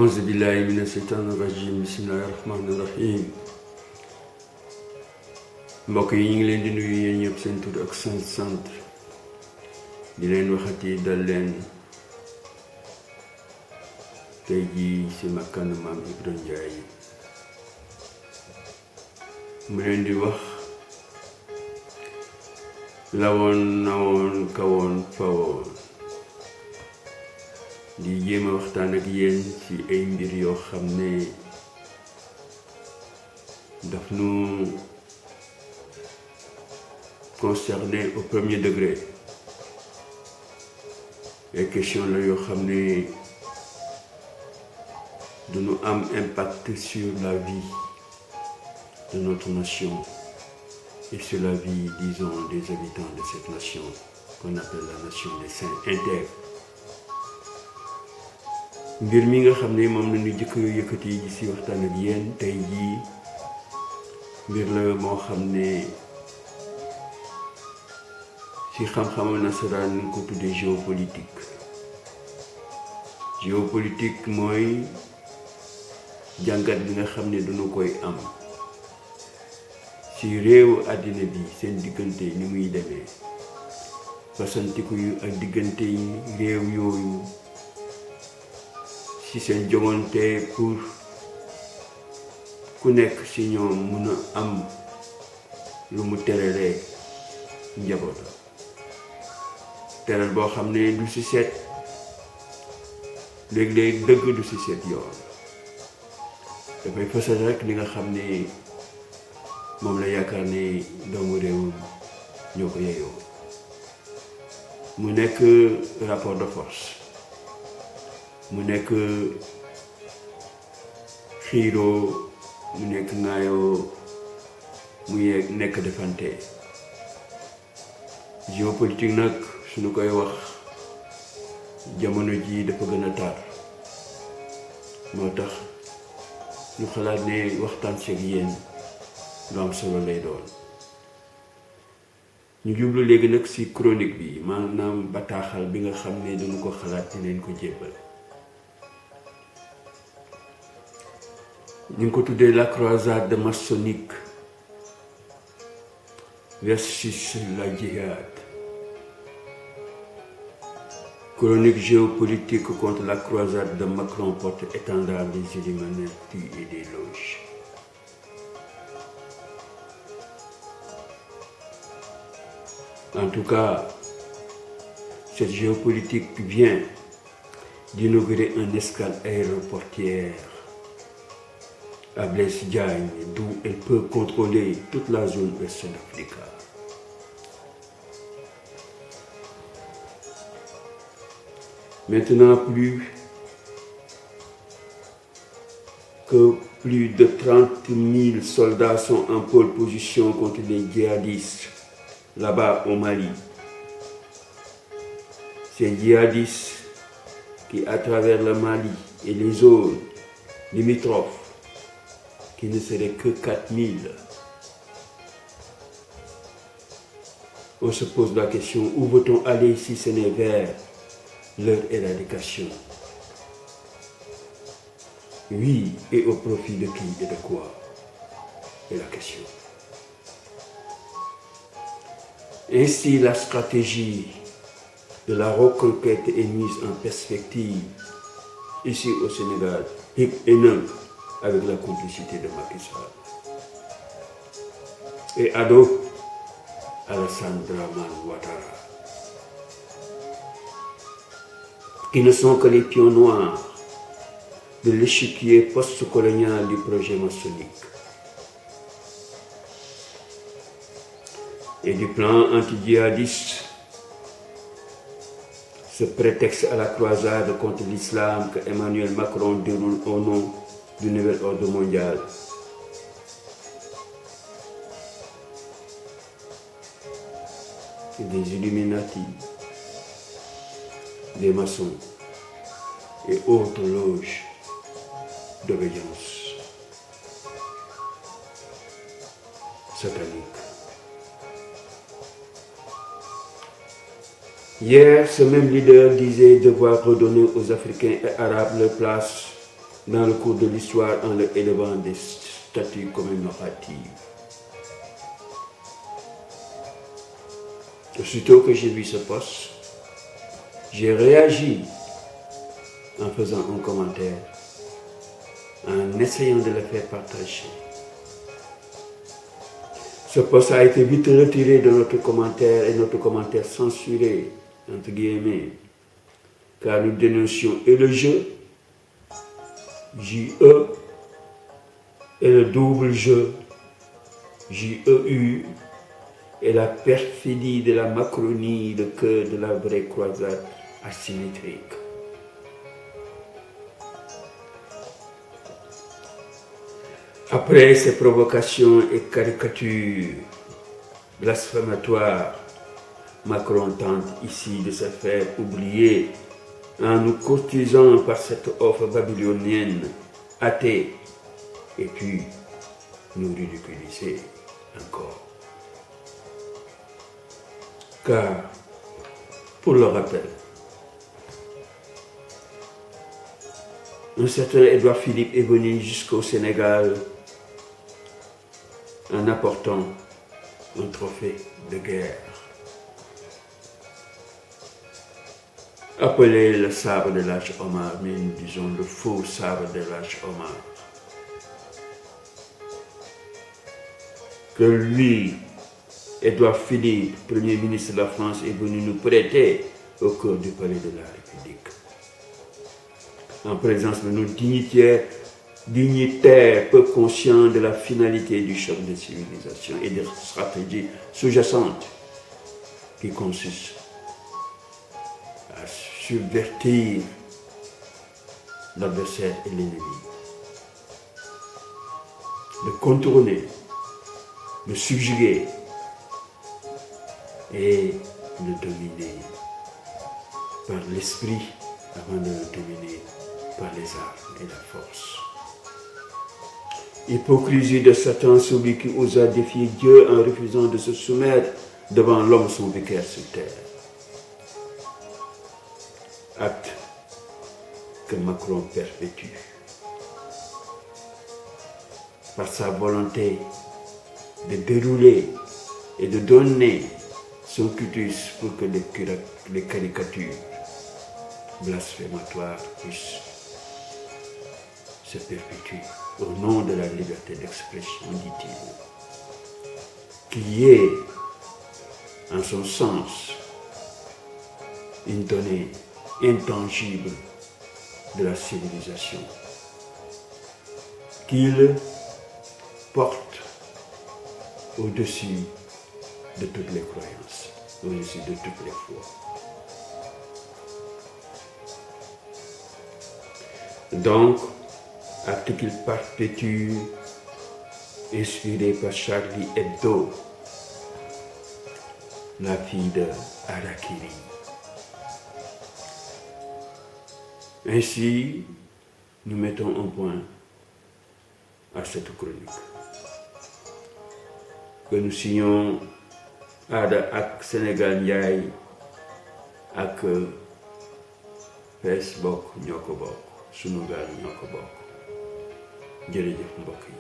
auzu billahi mina sheytaani rajim bismillahi rahmaani rahim mbokk yi ñu ngi leen di nuyu yéen ñëpp seen tur ak seen sant di leen waxati dal leen tey jii si makkanu maam Ibra Njaay mu leen di wax lawoon nawoon kawoon fawoon di jéem a waxtaan ak yéen ci ay mbir yoo xam ne daf nu concerné au premier degré ay question la yoo xam ne dañu am impact sur la vie de notre nation et sur la vie, disons, des habitants de cette nation qu'on appelle la nation des saints intègres. mbir mi nga xam ne moom la ñu jëkk yëkkati ji ci waxtaan ak yéen tey jii mbir la moo xam ne ci xam-xamu nasaraan ñu ko tuddee géopolitique. Géopolitique mooy jàngat bi nga xam ne dañu koy am ci réewu àddina bi seen diggante ni muy demee fasantiku yu ak diggante yi réew yooyu ci seen joŋante pour ku nekk ci ñoom mun a am lu mu teralee njabootam teral boo xam ne du ci seet léeg-léeg dëgg du ci seet yoon dafay fësal rek li nga xam ne moom la yaakaar ne doomu réew ñoo ko yeyoo mu nekk rapport de force mu nekk xiiroo mu nekk ŋaayoo mu nekk defante. Géopolitique nag suñu koy wax jamono ji dafa gën a tar moo tax ñu xalaat ne waxtaan seeg yéen lu am solo lay doon. ñu jublu léegi nag ci chronique bi maanaam bataaxal bi nga xam ne dañu ko xalaat di leen ko jébbal. ñu ngi ko tuddee la croisade maçonnique versus la djihad. Chronique géopolitique contre la croisade de Macron porte-étendard des Illuminati et des loges. En tout cas, cette géopolitique vient d'inaugurer un escale aéroportière à Blaise Diagne, d'où elle peut contrôler toute la zone ouest d'Afrique. Maintenant, plus de 30 000 soldats sont en pole position contre les djihadistes là-bas au Mali. Ces djihadistes qui, à travers le Mali et les zones limitrophes, qui ne seraient que 4 000, on se pose la question, où veut-on aller si ce n'est vers leur éradication? Oui, et au profit de qui et de quoi est la question. Ainsi, la stratégie de la reconquête est mise en perspective ici au Sénégal et non avec la complicité de Macky Sall et Ado Alassane Dramane Ouattara, qui ne sont que les pions noirs de l'échiquier post-colonial du projet maçonnique et du plan anti-djihadiste, ce prétexte à la croisade contre l'islam que Emmanuel Macron déroule au nom du nouvel ordre mondial. Et des Illuminati, des maçons et autres loges d'obéissance satanique. Hier, ce même leader disait devoir redonner aux Africains et Arabes leur place dans le cours de l'histoire en leur élevant des statues commémoratives. Aussitôt que j'ai vu ce post, j'ai réagi en faisant un commentaire, en essayant de le faire partager. Ce post a été vite retiré de notre commentaire et notre commentaire censuré, entre guillemets, car nous dénoncions et le jeu, J-E, et le double jeu, J-E-U, et la perfidie de la Macronie, le cœur de la vraie croisade asymétrique. Après ces provocations et caricatures blasphématoires, Macron tente ici de se faire oublier en nous courtisant par cette offre babylonienne, athée, et puis nous ridiculiser encore. Car, pour le rappel, un certain Édouard Philippe est venu jusqu'au Sénégal en apportant un trophée de guerre, appelé le sabre de l'âge Omar, mais nous disons le faux sabre de l'âge Omar. Que lui, Édouard Philippe, Premier ministre de la France, est venu nous prêter au cœur du palais de la République. En présence de nos dignitaires peu conscients de la finalité du choc de civilisation et des stratégies sous-jacentes qui consistent à subvertir l'adversaire et l'ennemi, de contourner, de subjuguer et de dominer par l'esprit avant de le dominer par les armes et la force. Hypocrisie de Satan, celui qui osa défier Dieu en refusant de se soumettre devant l'homme son vicaire sur terre. Acte que Macron perpétue par sa volonté de dérouler et de donner son cutus pour que les caricatures blasphématoires puissent se perpétuer au nom de la liberté d'expression, dit-il, qui est, en son sens, une donnée intangible de la civilisation, qu'il porte au-dessus de toutes les croyances, au-dessus de toutes les foi. Donc, acte qu'il perpétue, inspiré par Charlie Hebdo, la fille de Harakiri. Ainsi, nous mettons un point à cette chronique. Que nous signons Ada ak Sénégal Ndiaye ak Facebook ñoo ko bokk sunu gaal ñoo ko bokk jërëjëf mbokk yi.